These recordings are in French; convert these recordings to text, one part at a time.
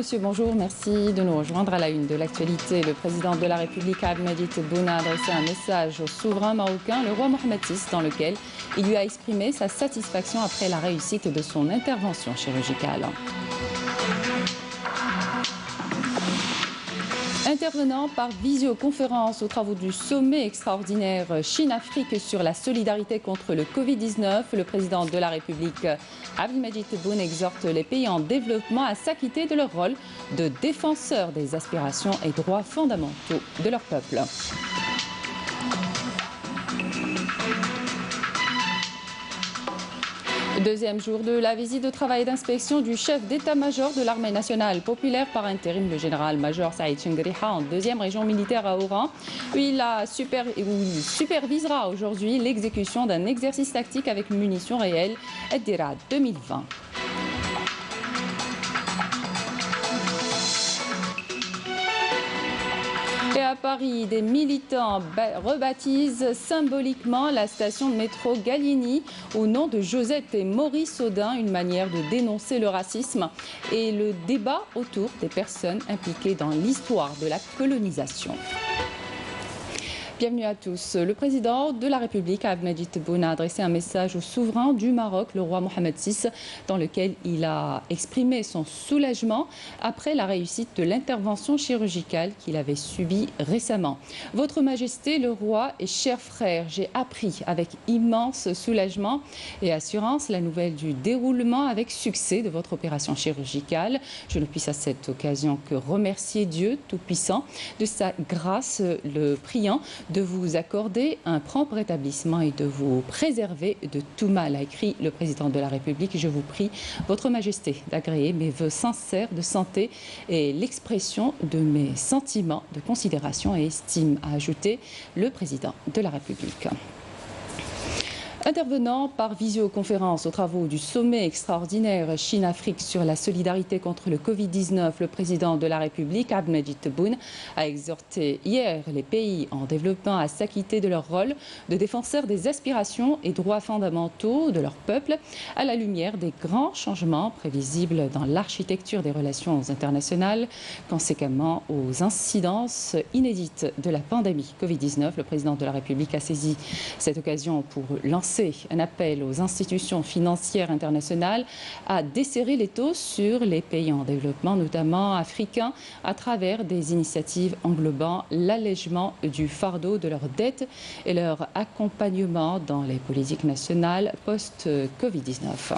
monsieur, bonjour, merci de nous rejoindre à la une de l'actualité. Le président de la République, Abdelmadjid Tebboune, a adressé un message au souverain marocain, le roi Mohamed VI, dans lequel il lui a exprimé sa satisfaction après la réussite de son intervention chirurgicale. Intervenant par visioconférence aux travaux du sommet extraordinaire Chine-Afrique sur la solidarité contre le Covid-19, le président de la République, Abdelmadjid Tebboune, exhorte les pays en développement à s'acquitter de leur rôle de défenseurs des aspirations et droits fondamentaux de leur peuple. Deuxième jour de la visite de travail et d'inspection du chef d'état-major de l'armée nationale populaire par intérim, le général-major Saïd Chengheriha, en deuxième région militaire à Oran, où il supervisera aujourd'hui l'exécution d'un exercice tactique avec munitions réelles, Dira 2020. Et à Paris, des militants rebaptisent symboliquement la station de métro Gallieni au nom de Josette et Maurice Audin, une manière de dénoncer le racisme et le débat autour des personnes impliquées dans l'histoire de la colonisation. Bienvenue à tous. Le président de la République, Abdelmadjid Tebboune, a adressé un message au souverain du Maroc, le roi Mohamed VI, dans lequel il a exprimé son soulagement après la réussite de l'intervention chirurgicale qu'il avait subie récemment. Votre Majesté, le roi et cher frère, j'ai appris avec immense soulagement et assurance la nouvelle du déroulement avec succès de votre opération chirurgicale. Je ne puis à cette occasion que remercier Dieu Tout-Puissant de sa grâce, le priant de vous accorder un prompt rétablissement et de vous préserver de tout mal, a écrit le président de la République. Je vous prie, Votre Majesté, d'agréer mes vœux sincères de santé et l'expression de mes sentiments de considération et estime, a ajouté le président de la République. Intervenant par visioconférence aux travaux du sommet extraordinaire Chine-Afrique sur la solidarité contre le Covid-19, le président de la République, Abdelmadjid Tebboune, a exhorté hier les pays en développement à s'acquitter de leur rôle de défenseurs des aspirations et droits fondamentaux de leur peuple à la lumière des grands changements prévisibles dans l'architecture des relations internationales, conséquemment aux incidences inédites de la pandémie Covid-19. Le président de la République a saisi cette occasion pour lancer un appel aux institutions financières internationales à desserrer les taux sur les pays en développement, notamment africains, à travers des initiatives englobant l'allègement du fardeau de leurs dettes et leur accompagnement dans les politiques nationales post-Covid-19.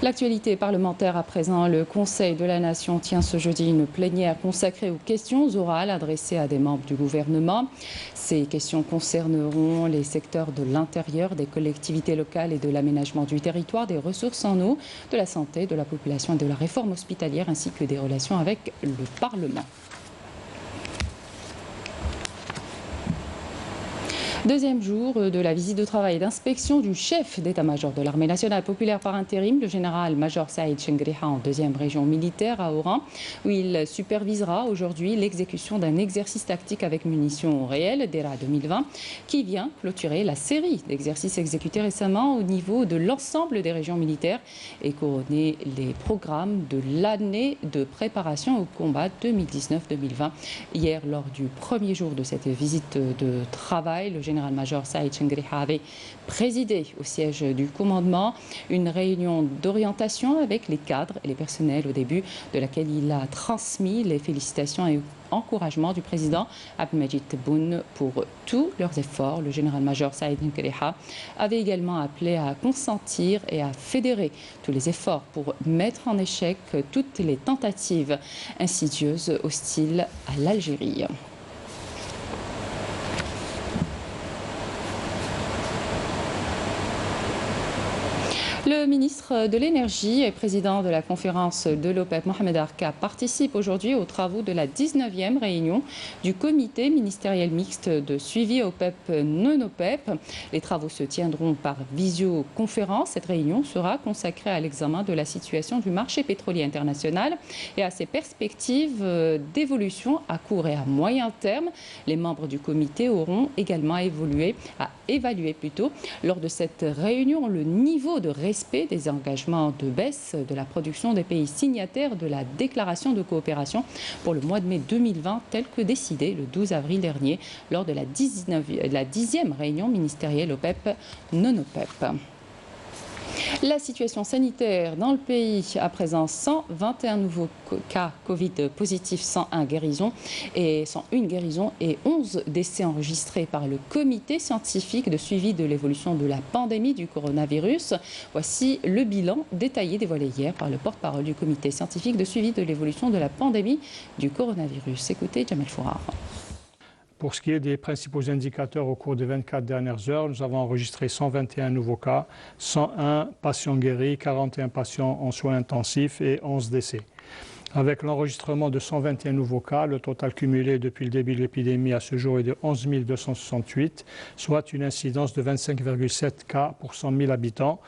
L'actualité parlementaire à présent, le Conseil de la Nation tient ce jeudi une plénière consacrée aux questions orales adressées à des membres du gouvernement. Ces questions concerneront les secteurs de l'intérieur, des collectivités locales et de l'aménagement du territoire, des ressources en eau, de la santé, de la population et de la réforme hospitalière, ainsi que des relations avec le Parlement. Deuxième jour de la visite de travail et d'inspection du chef d'état-major de l'armée nationale populaire par intérim, le général-major Saïd Chengheriha, en deuxième région militaire à Oran, où il supervisera aujourd'hui l'exécution d'un exercice tactique avec munitions réelles, Dira 2020, qui vient clôturer la série d'exercices exécutés récemment au niveau de l'ensemble des régions militaires et couronner les programmes de l'année de préparation au combat 2019-2020. Hier, lors du premier jour de cette visite de travail, le général-major Saïd Chengheriha avait présidé au siège du commandement une réunion d'orientation avec les cadres et les personnels au début de laquelle il a transmis les félicitations et encouragements du président Abdelmadjid Tebboune pour tous leurs efforts. Le général-major Saïd Chengheriha avait également appelé à consentir et à fédérer tous les efforts pour mettre en échec toutes les tentatives insidieuses hostiles à l'Algérie. Le ministre de l'Énergie et président de la conférence de l'OPEP, Mohamed Arka, participe aujourd'hui aux travaux de la 19e réunion du comité ministériel mixte de suivi OPEP-non-OPEP. Les travaux se tiendront par visioconférence. Cette réunion sera consacrée à l'examen de la situation du marché pétrolier international et à ses perspectives d'évolution à court et à moyen terme. Les membres du comité auront également évalué lors de cette réunion le niveau de respect des engagements de baisse de la production des pays signataires de la déclaration de coopération pour le mois de mai 2020, tel que décidé le 12 avril dernier lors de la 10e réunion ministérielle OPEP-non-OPEP. La situation sanitaire dans le pays, à présent 121 nouveaux cas Covid positifs, 101 guérisons et 11 décès enregistrés par le comité scientifique de suivi de l'évolution de la pandémie du coronavirus. Voici le bilan détaillé dévoilé hier par le porte-parole du comité scientifique de suivi de l'évolution de la pandémie du coronavirus. Écoutez Jamel Fourar. Pour ce qui est des principaux indicateurs au cours des 24 dernières heures, nous avons enregistré 121 nouveaux cas, 101 patients guéris, 41 patients en soins intensifs et 11 décès. Avec l'enregistrement de 121 nouveaux cas, le total cumulé depuis le début de l'épidémie à ce jour est de 11 268, soit une incidence de 25,7 cas pour 100 000 habitants.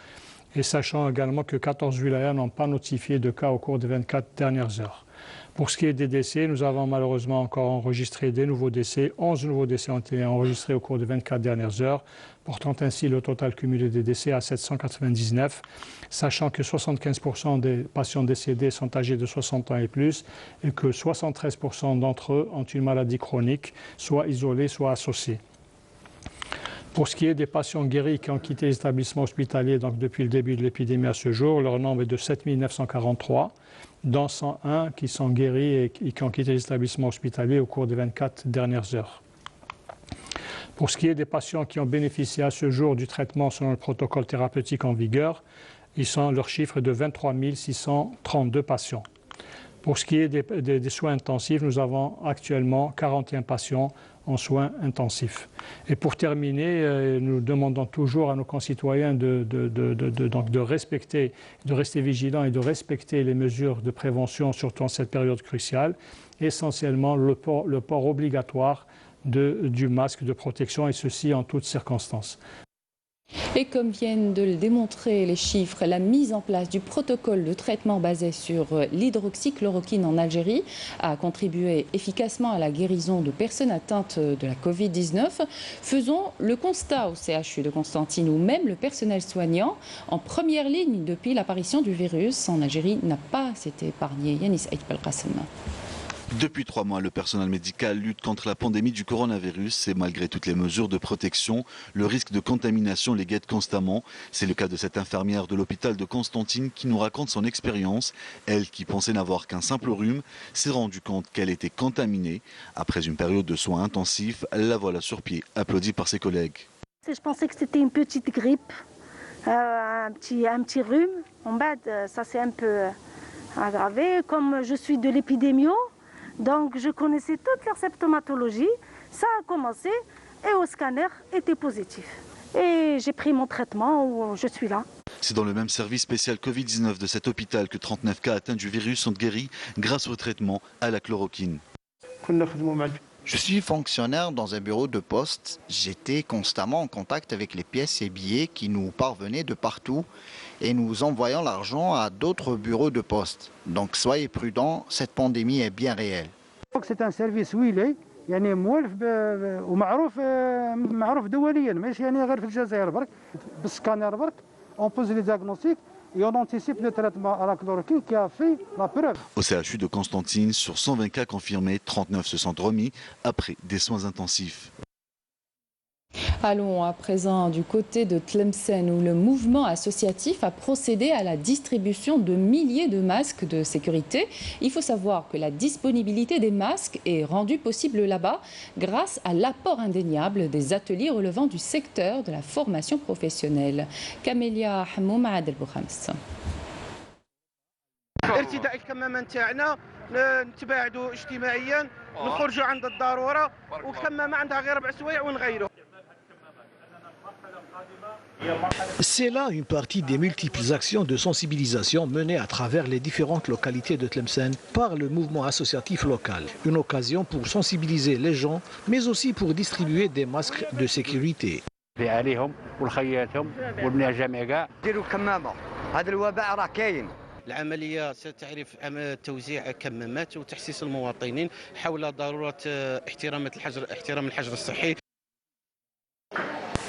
Et sachant également que 14 wilayas n'ont pas notifié de cas au cours des 24 dernières heures. Pour ce qui est des décès, nous avons malheureusement encore enregistré des nouveaux décès. 11 nouveaux décès ont été enregistrés au cours des 24 dernières heures, portant ainsi le total cumulé des décès à 799, sachant que 75% des patients décédés sont âgés de 60 ans et plus et que 73% d'entre eux ont une maladie chronique, soit isolée, soit associée. Pour ce qui est des patients guéris qui ont quitté les établissements hospitaliers donc depuis le début de l'épidémie à ce jour, leur nombre est de 7 943, dont 101 qui sont guéris et qui ont quitté les établissements hospitaliers au cours des 24 dernières heures. Pour ce qui est des patients qui ont bénéficié à ce jour du traitement selon le protocole thérapeutique en vigueur, leur chiffre est de 23 632 patients. Pour ce qui est des soins intensifs, nous avons actuellement 41 patients en soins intensifs. Et pour terminer, nous demandons toujours à nos concitoyens de respecter, de rester vigilants et de respecter les mesures de prévention, surtout en cette période cruciale, essentiellement le port obligatoire du masque de protection, et ceci en toutes circonstances. Et comme viennent de le démontrer les chiffres, la mise en place du protocole de traitement basé sur l'hydroxychloroquine en Algérie a contribué efficacement à la guérison de personnes atteintes de la Covid-19. Faisons le constat au CHU de Constantine où même le personnel soignant en première ligne depuis l'apparition du virus en Algérie n'a pas été épargné. Yanis Aït Belkacem. Depuis 3 mois, le personnel médical lutte contre la pandémie du coronavirus et malgré toutes les mesures de protection, le risque de contamination les guette constamment. C'est le cas de cette infirmière de l'hôpital de Constantine qui nous raconte son expérience. Elle, qui pensait n'avoir qu'un simple rhume, s'est rendue compte qu'elle était contaminée. Après une période de soins intensifs, la voilà sur pied, applaudie par ses collègues. Je pensais que c'était une petite grippe, un petit rhume. En bas, ça s'est un peu aggravé. Comme je suis de l'épidémio, donc je connaissais toute leur symptomatologie, ça a commencé et au scanner était positif. Et j'ai pris mon traitement, je suis là. C'est dans le même service spécial Covid-19 de cet hôpital que 39 cas atteints du virus sont guéris grâce au traitement à la chloroquine. Je suis fonctionnaire dans un bureau de poste. J'étais constamment en contact avec les pièces et billets qui nous parvenaient de partout et nous envoyons l'argent à d'autres bureaux de poste. Donc soyez prudents, cette pandémie est bien réelle. C'est un service ويلي يعني مولف ومعروف دوليا ماشي يعني غير في الجزائر برك بالسكانر برك on pose les diagnostics et on anticipe le traitement à la chloroquine qui a fait la preuve. Au CHU de Constantine, sur 120 cas confirmés, 39 se sont remis après des soins intensifs. Allons à présent du côté de Tlemcen où le mouvement associatif a procédé à la distribution de milliers de masques de sécurité. Il faut savoir que la disponibilité des masques est rendue possible là-bas grâce à l'apport indéniable des ateliers relevant du secteur de la formation professionnelle. Camélia Hamoum Adel Boukhams. ارتداء الكمامه نتاعنا نتباعدوا اجتماعيا نخرجوا عند الضروره والكمامه عندها غير 4 سوايع ونغيروا C'est là une partie des multiples actions de sensibilisation menées à travers les différentes localités de Tlemcen par le mouvement associatif local. Une occasion pour sensibiliser les gens, mais aussi pour distribuer des masques de sécurité. العملية ستعرف توزيع كمامات وتحسيس المواطنين حول ضرورة احترام الحجر الصحي.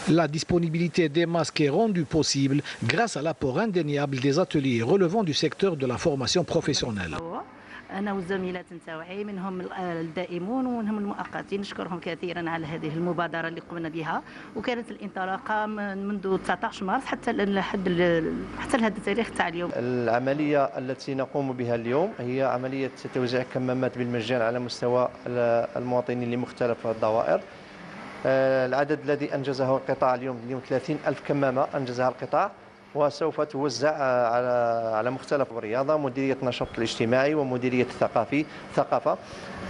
La disponibilité des masques est rendue possible grâce à l'apport indéniable des ateliers relevant du secteur de la formation professionnelle. أنا والزميلات نتاعي منهم الدائمون ومنهم المؤقتين نشكرهم كثيرا على هذه المبادرة اللي قمنا بها وكانت الانطلاقة منذ 19 مارس حتى لهذا التاريخ تاع اليوم. العملية التي نقوم بها اليوم هي عملية توزيع كمامات بالمجان على مستوى المواطنين لمختلف الدوائر. العدد الذي أنجزه القطاع اليوم 30,000 كمامة أنجزها القطاع وسوف توزع على مختلف الرياضة مديرية النشاط الاجتماعي ومديرية الثقافة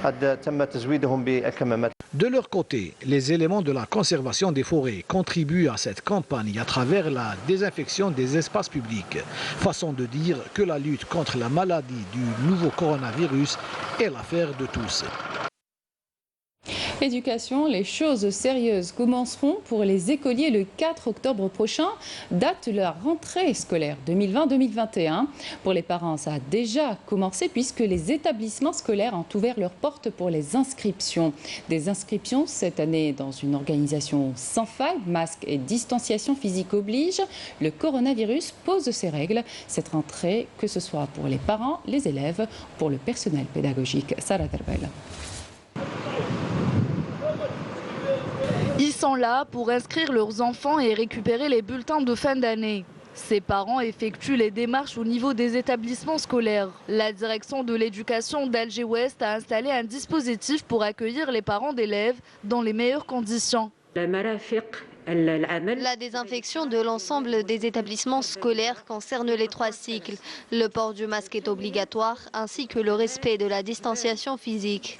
قد تم تزويدهم بالكمامات. De leur côté, les éléments de la conservation des forêts contribuent à cette campagne à travers la désinfection des espaces publics. Façon de dire que la lutte contre la maladie du nouveau coronavirus est l'affaire de tous. Éducation, les choses sérieuses commenceront pour les écoliers le 4 octobre prochain, date de la rentrée scolaire 2020-2021. Pour les parents, ça a déjà commencé puisque les établissements scolaires ont ouvert leurs portes pour les inscriptions. Des inscriptions cette année dans une organisation sans faille, masque et distanciation physique oblige. Le coronavirus pose ses règles. Cette rentrée, que ce soit pour les parents, les élèves, pour le personnel pédagogique. Sarah Derbel. Ils sont là pour inscrire leurs enfants et récupérer les bulletins de fin d'année. Ces parents effectuent les démarches au niveau des établissements scolaires. La direction de l'éducation d'Alger Ouest a installé un dispositif pour accueillir les parents d'élèves dans les meilleures conditions. La désinfection de l'ensemble des établissements scolaires concerne les 3 cycles. Le port du masque est obligatoire ainsi que le respect de la distanciation physique.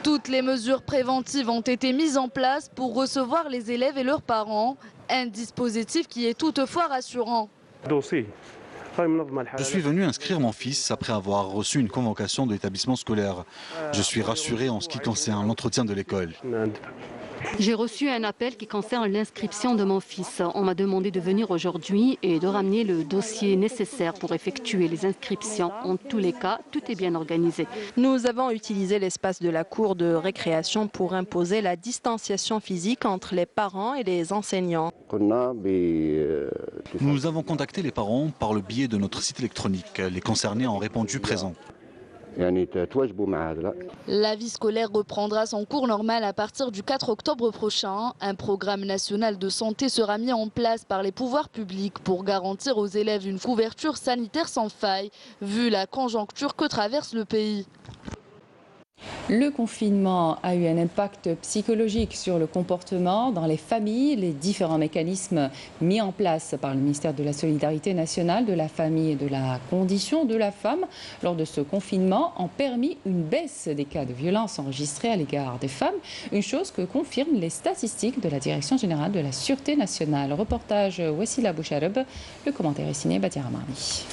Toutes les mesures préventives ont été mises en place pour recevoir les élèves et leurs parents. Un dispositif qui est toutefois rassurant. Je suis venu inscrire mon fils après avoir reçu une convocation de l'établissement scolaire. Je suis rassuré en ce qui concerne l'entretien de l'école. J'ai reçu un appel qui concerne l'inscription de mon fils. On m'a demandé de venir aujourd'hui et de ramener le dossier nécessaire pour effectuer les inscriptions. En tous les cas, tout est bien organisé. Nous avons utilisé l'espace de la cour de récréation pour imposer la distanciation physique entre les parents et les enseignants. Nous avons contacté les parents par le biais de notre site électronique. Les concernés ont répondu présent. La vie scolaire reprendra son cours normal à partir du 4 octobre prochain. Un programme national de santé sera mis en place par les pouvoirs publics pour garantir aux élèves une couverture sanitaire sans faille, vu la conjoncture que traverse le pays. Le confinement a eu un impact psychologique sur le comportement dans les familles. Les différents mécanismes mis en place par le ministère de la Solidarité nationale, de la famille et de la condition de la femme lors de ce confinement ont permis une baisse des cas de violence enregistrés à l'égard des femmes, une chose que confirment les statistiques de la Direction générale de la Sûreté nationale. Reportage Wassila Bouchareb, le commentaire est signé Batia Marmi.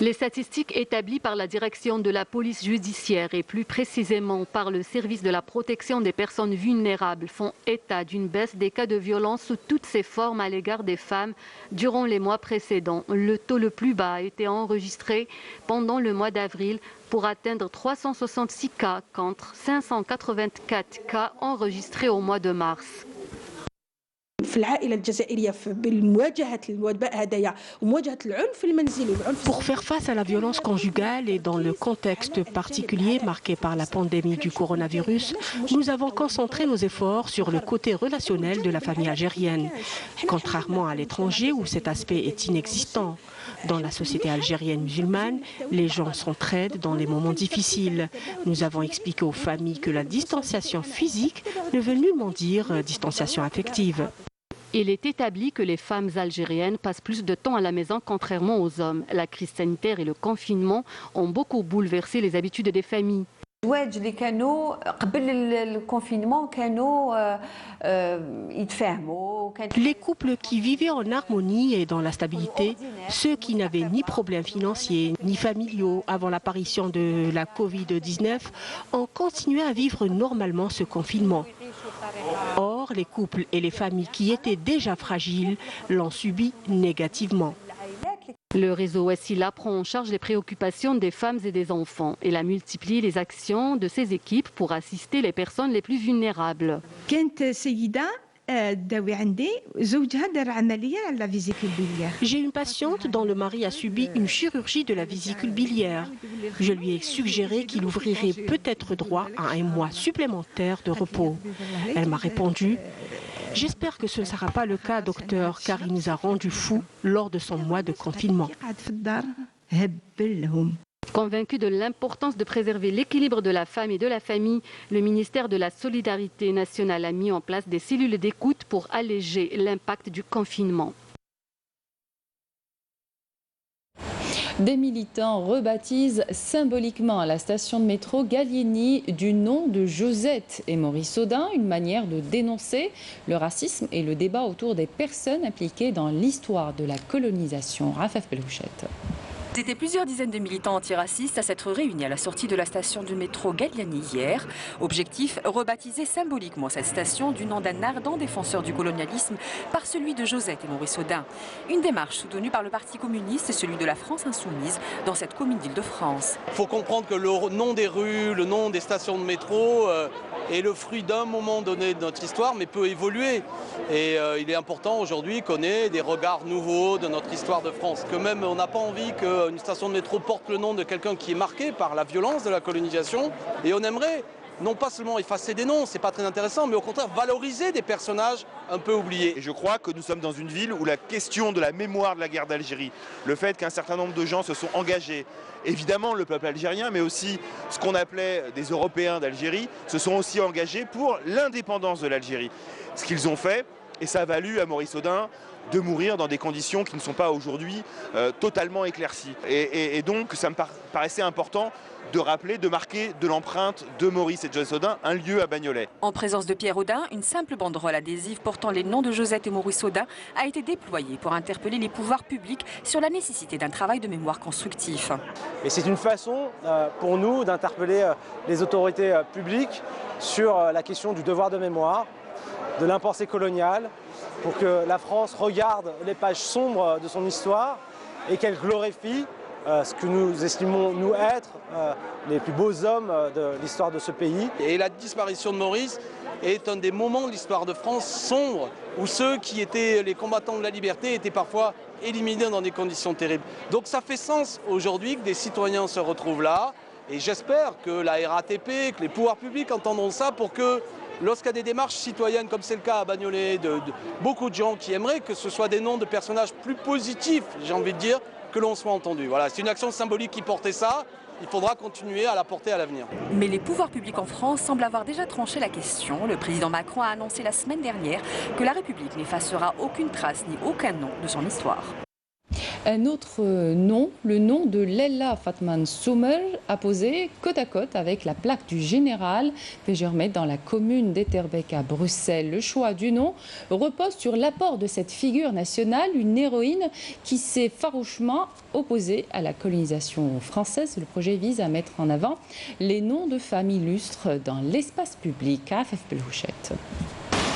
Les statistiques établies par la direction de la police judiciaire et plus précisément par le service de la protection des personnes vulnérables font état d'une baisse des cas de violence sous toutes ses formes à l'égard des femmes durant les mois précédents. Le taux le plus bas a été enregistré pendant le mois d'avril pour atteindre 366 cas contre 584 cas enregistrés au mois de mars. Pour faire face à la violence conjugale et dans le contexte particulier marqué par la pandémie du coronavirus, nous avons concentré nos efforts sur le côté relationnel de la famille algérienne. Contrairement à l'étranger où cet aspect est inexistant. Dans la société algérienne musulmane, les gens s'entraident dans les moments difficiles. Nous avons expliqué aux familles que la distanciation physique ne veut nullement dire distanciation affective. Il est établi que les femmes algériennes passent plus de temps à la maison contrairement aux hommes. La crise sanitaire et le confinement ont beaucoup bouleversé les habitudes des familles. الزواج اللي كانوا قبل الكونفينمون كانوا يتفاهموا. Les couples qui vivaient en harmonie et dans la stabilité, ceux qui n'avaient ni problèmes financiers ni familiaux avant l'apparition de la Covid-19, ont continué à vivre normalement ce confinement. Or, les couples et les familles qui étaient déjà fragiles l'ont subi négativement. Le réseau Wassila prend en charge les préoccupations des femmes et des enfants. Il a multiplié les actions de ses équipes pour assister les personnes les plus vulnérables. J'ai une patiente dont le mari a subi une chirurgie de la vésicule biliaire. Je lui ai suggéré qu'il ouvrirait peut-être droit à un mois supplémentaire de repos. Elle m'a répondu: j'espère que ce ne sera pas le cas, docteur, car il nous a rendus fous lors de son mois de confinement. Convaincu de l'importance de préserver l'équilibre de la femme et de la famille, le ministère de la Solidarité nationale a mis en place des cellules d'écoute pour alléger l'impact du confinement. Des militants rebaptisent symboliquement la station de métro Gallieni du nom de Josette et Maurice Audin, une manière de dénoncer le racisme et le débat autour des personnes impliquées dans l'histoire de la colonisation. Rafef Belouchette. C'était plusieurs dizaines de militants antiracistes à s'être réunis à la sortie de la station de métro Gallieni hier. Objectif, rebaptiser symboliquement cette station du nom d'un ardent défenseur du colonialisme par celui de Josette et Maurice Audin. Une démarche soutenue par le Parti communiste et celui de la France insoumise dans cette commune d'Île-de-France. Il faut comprendre que le nom des rues, le nom des stations de métro est le fruit d'un moment donné de notre histoire, mais peut évoluer. Et il est important aujourd'hui qu'on ait des regards nouveaux de notre histoire de France. Que même on n'a pas envie qu'une station de métro porte le nom de quelqu'un qui est marqué par la violence de la colonisation. Et on aimerait non pas seulement effacer des noms, c'est pas très intéressant, mais au contraire valoriser des personnages un peu oubliés. Et je crois que nous sommes dans une ville où la question de la mémoire de la guerre d'Algérie, le fait qu'un certain nombre de gens se sont engagés, évidemment le peuple algérien, mais aussi ce qu'on appelait des Européens d'Algérie, se sont aussi engagés pour l'indépendance de l'Algérie. Ce qu'ils ont fait, et ça a valu à Maurice Audin de mourir dans des conditions qui ne sont pas aujourd'hui totalement éclaircies. Et donc ça me paraissait important de rappeler, de marquer de l'empreinte de Maurice et de Josette Audin un lieu à Bagnolet. En présence de Pierre Audin, une simple banderole adhésive portant les noms de Josette et Maurice Audin a été déployée pour interpeller les pouvoirs publics sur la nécessité d'un travail de mémoire constructif. Et c'est une façon pour nous d'interpeller les autorités publiques sur la question du devoir de mémoire, de l'impensé colonial, pour que la France regarde les pages sombres de son histoire et qu'elle glorifie ce que nous estimons nous être les plus beaux hommes de l'histoire de ce pays. Et la disparition de Maurice est un des moments de l'histoire de France sombre, où ceux qui étaient les combattants de la liberté étaient parfois éliminés dans des conditions terribles. Donc ça fait sens aujourd'hui que des citoyens se retrouvent là, et j'espère que la RATP, que les pouvoirs publics entendront ça pour que lorsqu'il y a des démarches citoyennes, comme c'est le cas à Bagnolet, de beaucoup de gens qui aimeraient que ce soit des noms de personnages plus positifs, j'ai envie de dire, que l'on soit entendu. Voilà, c'est une action symbolique qui portait ça, il faudra continuer à la porter à l'avenir. Mais les pouvoirs publics en France semblent avoir déjà tranché la question. Le président Macron a annoncé la semaine dernière que la République n'effacera aucune trace ni aucun nom de son histoire. Un autre nom, le nom de Lella Fatman Soumer, a posé côte à côte avec la plaque du général Pégermet dans la commune d'Etterbeek à Bruxelles. Le choix du nom repose sur l'apport de cette figure nationale, une héroïne qui s'est farouchement opposée à la colonisation française. Le projet vise à mettre en avant les noms de femmes illustres dans l'espace public. Rafef Belouchette.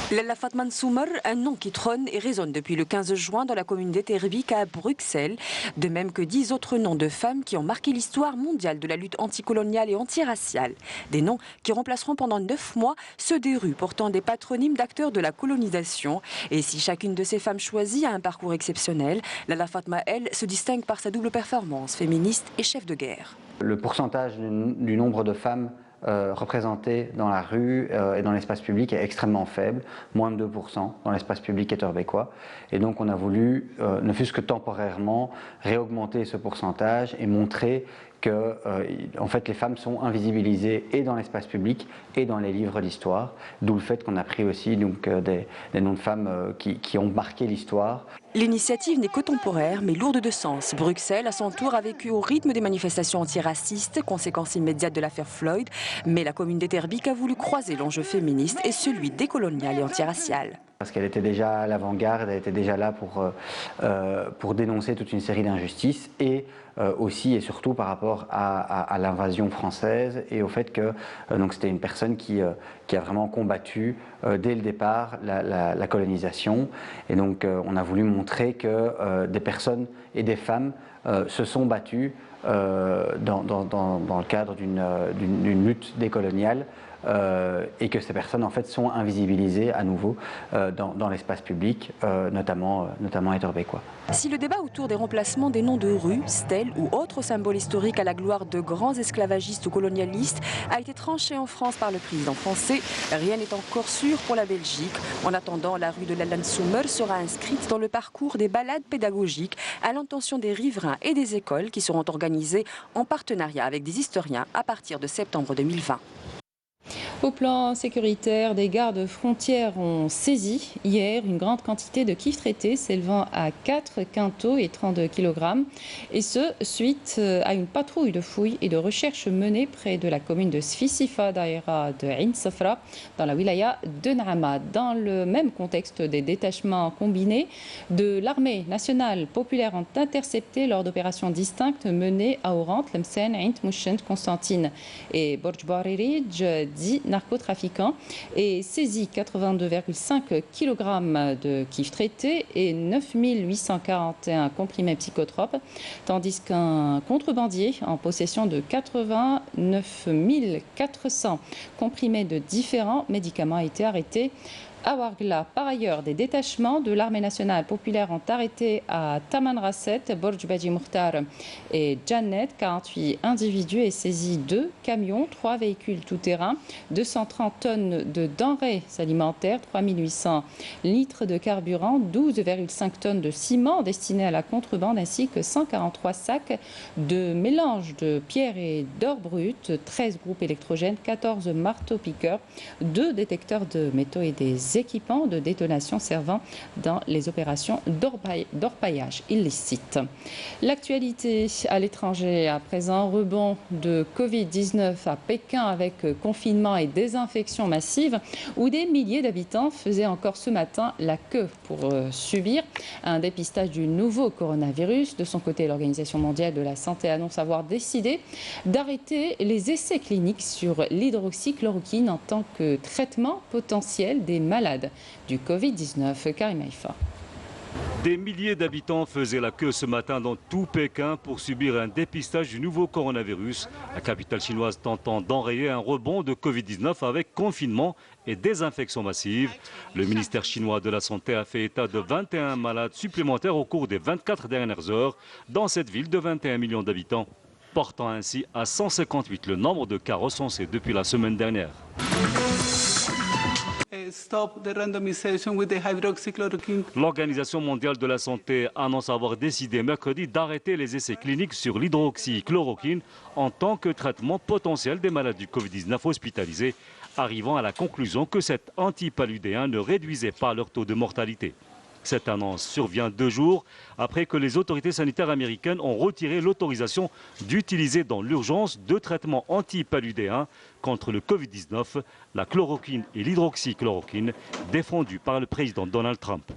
Lella Fatman Soumer, un nom qui trône et résonne depuis le 15 juin dans la commune d'Etterbeek à Bruxelles, de même que 10 autres noms de femmes qui ont marqué l'histoire mondiale de la lutte anticoloniale et antiraciale. Des noms qui remplaceront pendant 9 mois ceux des rues portant des patronymes d'acteurs de la colonisation. Et si chacune de ces femmes choisies a un parcours exceptionnel, Lella Fatma, elle, se distingue par sa double performance, féministe et chef de guerre. Le pourcentage du nombre de femmes représentées dans la rue et dans l'espace public est extrêmement faible, moins de 2% dans l'espace public etterbeekois. Et donc on a voulu, ne fût-ce que temporairement, réaugmenter ce pourcentage et montrer que en fait, les femmes sont invisibilisées et dans l'espace public et dans les livres d'histoire, d'où le fait qu'on a pris aussi donc, des noms de femmes qui ont marqué l'histoire. L'initiative n'est que temporaire, mais lourde de sens. Bruxelles, à son tour, a vécu au rythme des manifestations antiracistes, conséquence immédiate de l'affaire Floyd, mais la commune d'Etterbeek a voulu croiser l'enjeu féministe et celui décolonial et antiracial. Parce qu'elle était déjà à l'avant-garde, elle était déjà là pour dénoncer toute une série d'injustices et aussi et surtout par rapport à l'invasion française et au fait que c'était une personne qui a vraiment combattu dès le départ la colonisation. Et donc on a voulu montrer que des personnes et des femmes se sont battues dans le cadre d'une lutte décoloniale. Et que ces personnes en fait sont invisibilisées à nouveau dans l'espace public, notamment etterbeekois. Si le débat autour des remplacements des noms de rues, stèles ou autres symboles historiques à la gloire de grands esclavagistes ou colonialistes a été tranché en France par le président français, rien n'est encore sûr pour la Belgique. En attendant, la rue de l'Allan Soumer sera inscrite dans le parcours des balades pédagogiques à l'intention des riverains et des écoles qui seront organisées en partenariat avec des historiens à partir de septembre 2020. Au plan sécuritaire, des gardes frontières ont saisi hier une grande quantité de cuivre traité s'élevant à 4 quintaux et 32 kg. Et ce, suite à une patrouille de fouilles et de recherche menée près de la commune de Sfisifa Daïra de Ain Safra, dans la wilaya de Naama. Dans le même contexte, des détachements combinés de l'armée nationale populaire ont intercepté lors d'opérations distinctes menées à Oran, Tlemcen, Ain Mouchent, Constantine et Borj Baririj, dit narcotrafiquants, et saisi 82,5 kg de cuivre traité et 9 841 comprimés psychotropes, tandis qu'un contrebandier en possession de 89 400 comprimés de différents médicaments a été arrêté à Ouargla. Par ailleurs, des détachements de l'armée nationale populaire ont arrêté à Tamanrasset, Borj Baji Mukhtar et Janet 48 individus et saisi 2 camions, 3 véhicules tout-terrain, 230 tonnes de denrées alimentaires, 3800 litres de carburant, 12,5 tonnes de ciment destiné à la contrebande ainsi que 143 sacs de mélange de pierre et d'or brut, 13 groupes électrogènes, 14 marteaux-piqueurs, 2 détecteurs de métaux et des équipements de détonation servant dans les opérations d'orpaillage illicite. L'actualité à l'étranger à présent, rebond de Covid-19 à Pékin avec confinement et désinfection massive où des milliers d'habitants faisaient encore ce matin la queue pour subir un dépistage du nouveau coronavirus. De son côté, l'Organisation mondiale de la santé annonce avoir décidé d'arrêter les essais cliniques sur l'hydroxychloroquine en tant que traitement potentiel des malades du Covid-19. Karim Haïfa. Des milliers d'habitants faisaient la queue ce matin dans tout Pékin pour subir un dépistage du nouveau coronavirus. La capitale chinoise tentant d'enrayer un rebond de Covid-19 avec confinement et désinfection massive. Le ministère chinois de la Santé a fait état de 21 malades supplémentaires au cours des 24 dernières heures dans cette ville de 21 millions d'habitants, portant ainsi à 158 le nombre de cas recensés depuis la semaine dernière. L'Organisation mondiale de la santé annonce avoir décidé mercredi d'arrêter les essais cliniques sur l'hydroxychloroquine en tant que traitement potentiel des malades du Covid-19 hospitalisés, arrivant à la conclusion que cet antipaludéen ne réduisait pas leur taux de mortalité. Cette annonce survient 2 jours après que les autorités sanitaires américaines ont retiré l'autorisation d'utiliser dans l'urgence 2 traitements antipaludéens contre le Covid-19, la chloroquine et l'hydroxychloroquine, défendus par le président Donald Trump.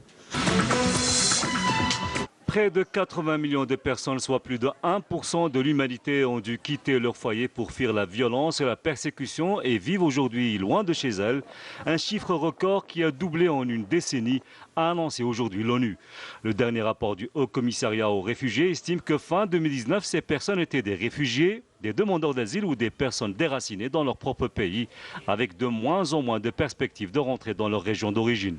Près de 80 millions de personnes, soit plus de 1% de l'humanité, ont dû quitter leur foyer pour fuir la violence et la persécution et vivent aujourd'hui loin de chez elles. Un chiffre record qui a doublé en une décennie, a annoncé aujourd'hui l'ONU. Le dernier rapport du Haut Commissariat aux réfugiés estime que fin 2019, ces personnes étaient des réfugiés, des demandeurs d'asile ou des personnes déracinées dans leur propre pays, avec de moins en moins de perspectives de rentrer dans leur région d'origine.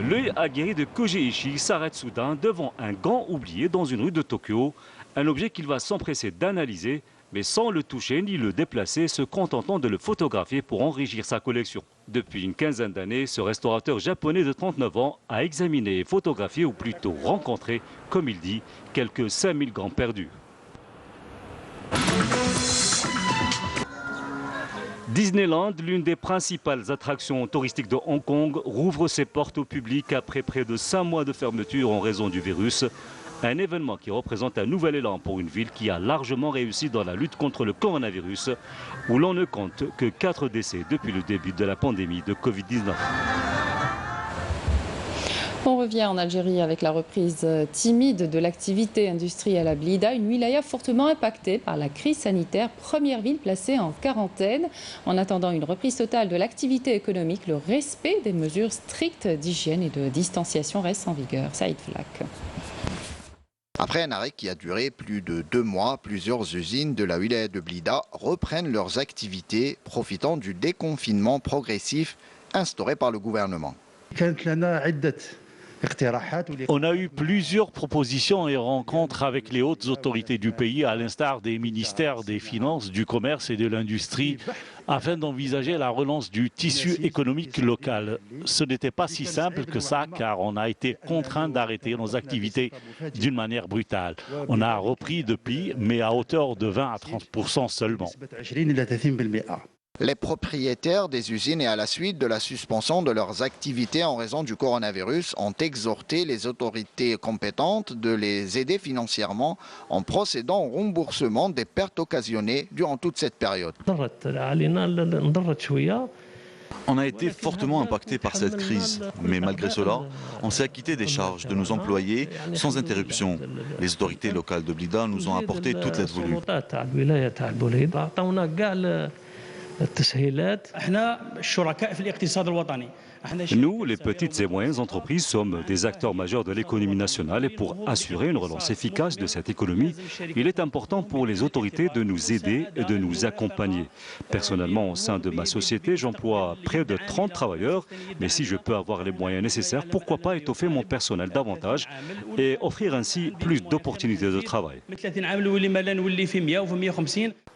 L'œil aguerri de Koji Ishii s'arrête soudain devant un gant oublié dans une rue de Tokyo, un objet qu'il va s'empresser d'analyser, mais sans le toucher ni le déplacer, se contentant de le photographier pour enrichir sa collection. Depuis une quinzaine d'années, ce restaurateur japonais de 39 ans a examiné, photographié ou plutôt rencontré, comme il dit, quelques 5000 grands perdus. Disneyland, l'une des principales attractions touristiques de Hong Kong, rouvre ses portes au public après près de 5 mois de fermeture en raison du virus. Un événement qui représente un nouvel élan pour une ville qui a largement réussi dans la lutte contre le coronavirus, où l'on ne compte que 4 décès depuis le début de la pandémie de Covid-19. On revient en Algérie avec la reprise timide de l'activité industrielle à Blida, une wilaya fortement impactée par la crise sanitaire, première ville placée en quarantaine. En attendant une reprise totale de l'activité économique, le respect des mesures strictes d'hygiène et de distanciation reste en vigueur. Saïd Flak. Après un arrêt qui a duré plus de 2 mois, plusieurs usines de la wilaya de Blida reprennent leurs activités, profitant du déconfinement progressif instauré par le gouvernement. On a eu plusieurs propositions et rencontres avec les hautes autorités du pays, à l'instar des ministères des Finances, du Commerce et de l'Industrie, afin d'envisager la relance du tissu économique local. Ce n'était pas si simple que ça, car on a été contraint d'arrêter nos activités d'une manière brutale. On a repris depuis, mais à hauteur de 20 à 30% seulement. Les propriétaires des usines et à la suite de la suspension de leurs activités en raison du coronavirus ont exhorté les autorités compétentes de les aider financièrement en procédant au remboursement des pertes occasionnées durant toute cette période. On a été fortement impacté par cette crise, mais malgré cela, on s'est acquitté des charges de nos employés sans interruption. Les autorités locales de Blida nous ont apporté toute l'aide voulue. Nous, les petites et moyennes entreprises, sommes des acteurs majeurs de l'économie nationale et pour assurer une relance efficace de cette économie, il est important pour les autorités de nous aider et de nous accompagner. Personnellement, au sein de ma société, j'emploie près de 30 travailleurs, mais si je peux avoir les moyens nécessaires, pourquoi pas étoffer mon personnel davantage et offrir ainsi plus d'opportunités de travail.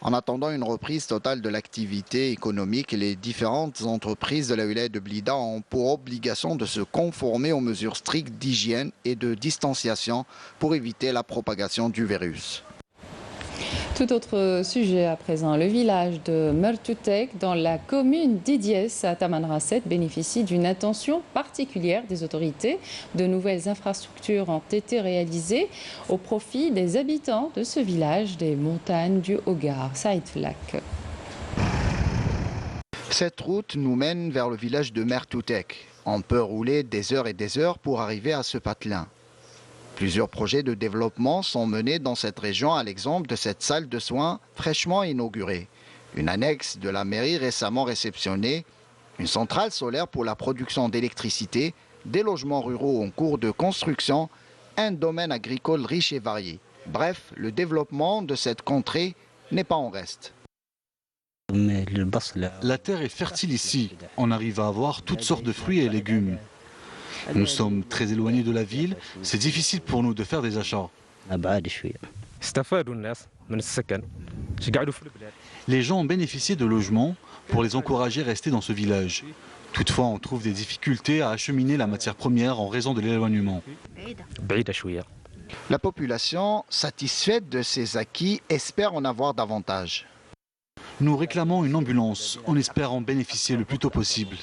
En attendant une reprise totale de l'activité économique, les différentes entreprises de la wilaya de Blida ont pour obligation de se conformer aux mesures strictes d'hygiène et de distanciation pour éviter la propagation du virus. Tout autre sujet à présent, le village de Mertutek dans la commune d'Idiès à Tamanrasset bénéficie d'une attention particulière des autorités. De nouvelles infrastructures ont été réalisées au profit des habitants de ce village des montagnes du Hogar. Saïd Flak. Cette route nous mène vers le village de Mertutek. On peut rouler des heures et des heures pour arriver à ce patelin. Plusieurs projets de développement sont menés dans cette région, à l'exemple de cette salle de soins fraîchement inaugurée. Une annexe de la mairie récemment réceptionnée, une centrale solaire pour la production d'électricité, des logements ruraux en cours de construction, un domaine agricole riche et varié. Bref, le développement de cette contrée n'est pas en reste. La terre est fertile ici. On arrive à avoir toutes sortes de fruits et légumes. Nous sommes très éloignés de la ville. C'est difficile pour nous de faire des achats. Les gens ont bénéficié de logements pour les encourager à rester dans ce village. Toutefois, on trouve des difficultés à acheminer la matière première en raison de l'éloignement. La population, satisfaite de ces acquis, espère en avoir davantage. Nous réclamons une ambulance. On espère en bénéficier le plus tôt possible.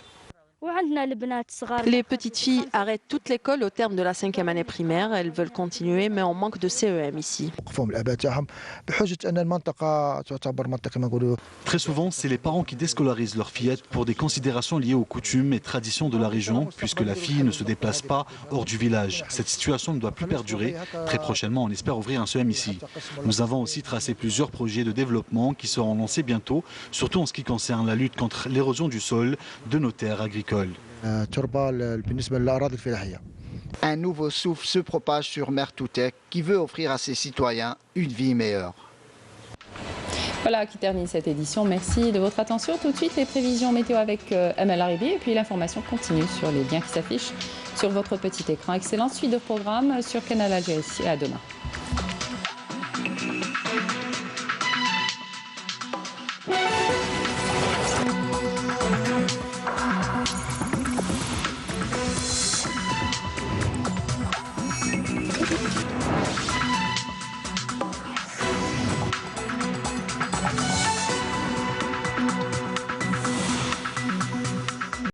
Les petites filles arrêtent toute l'école au terme de la 5e année primaire. Elles veulent continuer, mais on manque de CEM ici. Très souvent, c'est les parents qui déscolarisent leurs fillettes pour des considérations liées aux coutumes et traditions de la région, puisque la fille ne se déplace pas hors du village. Cette situation ne doit plus perdurer. Très prochainement, on espère ouvrir un CEM ici. Nous avons aussi tracé plusieurs projets de développement qui seront lancés bientôt, surtout en ce qui concerne la lutte contre l'érosion du sol de nos terres agricoles. Un nouveau souffle se propage sur Mertutek qui veut offrir à ses citoyens une vie meilleure. Voilà qui termine cette édition. Merci de votre attention. Tout de suite, les prévisions météo avec Amel Aribi et puis l'information continue sur les liens qui s'affichent sur votre petit écran. Excellente suite de programme sur Canal Algérie. À demain.